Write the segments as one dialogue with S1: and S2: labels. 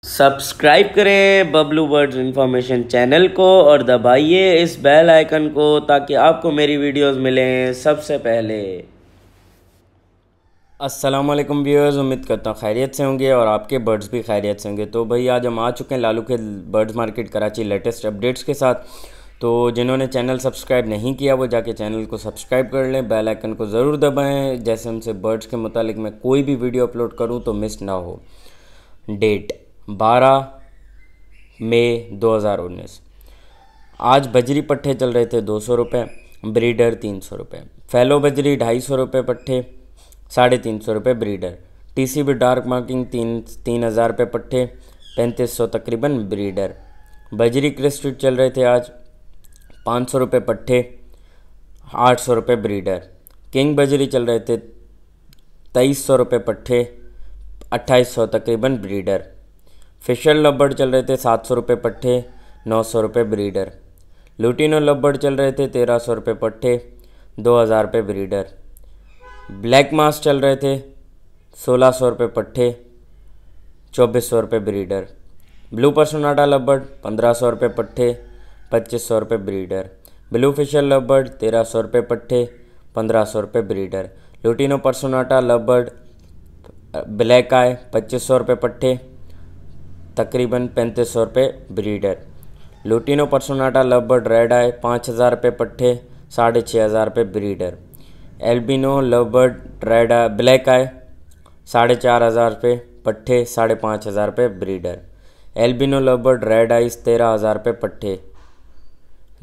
S1: Subscribe करें Bablu birds information channel को और दबाइए इस बेल आइकन को ताकि आपको मेरी वीडियोस मिलें सबसे पहले। अस्सलाम वालेकुम व्यूअर्स, उम्मीद करता हूँ खैरियत से होंगे और आपके बर्ड्स भी खैरियत से होंगे। तो भाई आज हम आ चुके हैं लालू के birds market Karachi latest updates के साथ। तो जिन्होंने चैनल सब्सक्राइब नहीं किया वो जाके चैनल को सब्सक्राइब कर लें, बेल आइकन को ज़रूर दबाएं, जैसे हमसे बर्ड्स के मुतालिक मैं कोई भी वीडियो अपलोड करूँ तो मिस ना हो। डेट 12 मई 2019। आज बजरी पट्टे चल रहे थे 200 रुपये, ब्रीडर 300 रुपये, फैलो बजरी 250 रुपये पट्टे, 350 रुपये ब्रीडर, टीसीबी डार्क मार्किंग 3000 रुपये पट्टे, 3500 तकरीबन ब्रीडर। बजरी क्रिस्टेड चल रहे थे आज 500 रुपये पट्टे, 800 रुपये ब्रीडर। किंग बजरी चल रहे थे 2300 रुपये पट्टे, 2800 तकरीबन ब्रीडर। फिशर लबर्ड चल रहे थे 700 रुपये पट्टे, 900 रुपये ब्रीडर। लुटिनो लबर्ड चल रहे थे 1300 रुपये पट्टे, 2000 रुपये ब्रीडर। ब्लैक मास चल रहे थे 1600 रुपये पट्टे, 2400 रुपये ब्रीडर। ब्लू पर्सोनाटा लबर्ड 1500 रुपये पट्टे, 2500 रुपये ब्रीडर। ब्लू फिशर लबर्ड 1300 रुपये पट्टे, 1500 रुपये ब्रीडर। लुटिनो पर्सोनाटा लबर्ड ब्लैक आय 2500 रुपये पट्टे, तकरीबन 3500 रुपये ब्रीडर। लुटिनो पर्सोनाटा लबर्ड रेड आय 5000 रुपये पट्टे, 6500 रुपये ब्रीडर। एल्बिनो लबर्ड रेड आय ब्लैक आय 4500 रुपये पट्टे, 5500 रुपये ब्रीडर। एल्बिनो लबर्ड रेड आइस 13000 रुपये पट्टे।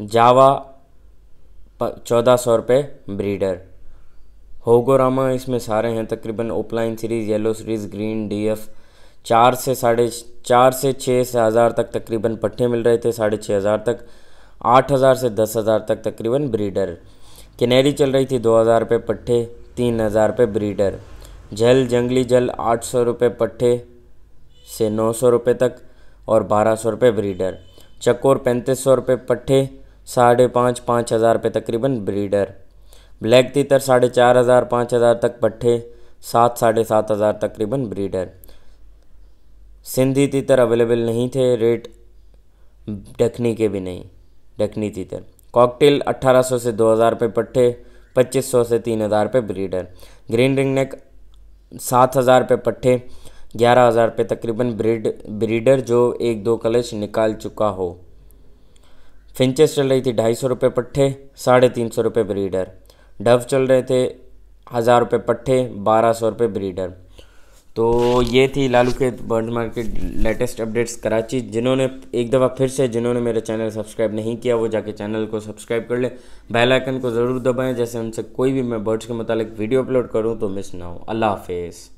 S1: जावा 1400 रुपये ब्रीडर। होगोरामा इसमें सारे हैं तकरीबन opaline series, yellow series, green, DF 4 से 6,000 तक तकरीबन पट्टे मिल रहे थे, 6,500 तक, 8,000 से 10,000 तक तकरीबन ब्रीडर। किनेरी चल रही थी 2,000 रुपये पट्टे, 3,000 रुपये ब्रीडर। जल जंगली जल 800 रुपये पट्टे से 900 रुपये तक और 1200 रुपये ब्रीडर। चकोर 3500 रुपये पट्टे, 5,500 रुपये तकरीबन ब्रीडर। ब्लैक तीतर 4,500 5,000 तक पट्टे, 7,500 तकरीबन ब्रीडर। सिंधी तीतर अवेलेबल नहीं थे, रेट डकनी के भी नहीं। डकनी तीतर कॉकटेल 1800 से 2000 रुपये पट्टे, 2500 से 3000 रुपये ब्रीडर। ग्रीन रिंग नेक 7000 रुपये पट्टे, 11,000 रुपये तकरीबन ब्रीडर जो 1-2 कलश निकाल चुका हो। फिंचेस चल रही थी 250 रुपये पट्टे, 350 रुपये ब्रीडर। डव चल रहे थे 1000 रुपये पट्टे, 1200 रुपये ब्रीडर। तो ये थी लालू के bird market latest updates Karachi. जिन्होंने एक दफ़ा फिर से जिन्होंने मेरे चैनल सब्सक्राइब नहीं किया वो जाके चैनल को सब्सक्राइब कर ले, बेल आइकन को ज़रूर दबाएं, जैसे उनसे कोई भी मैं बर्ड्स के मुतालिक वीडियो अपलोड करूँ तो मिस ना हो। अल्लाह हाफिज़।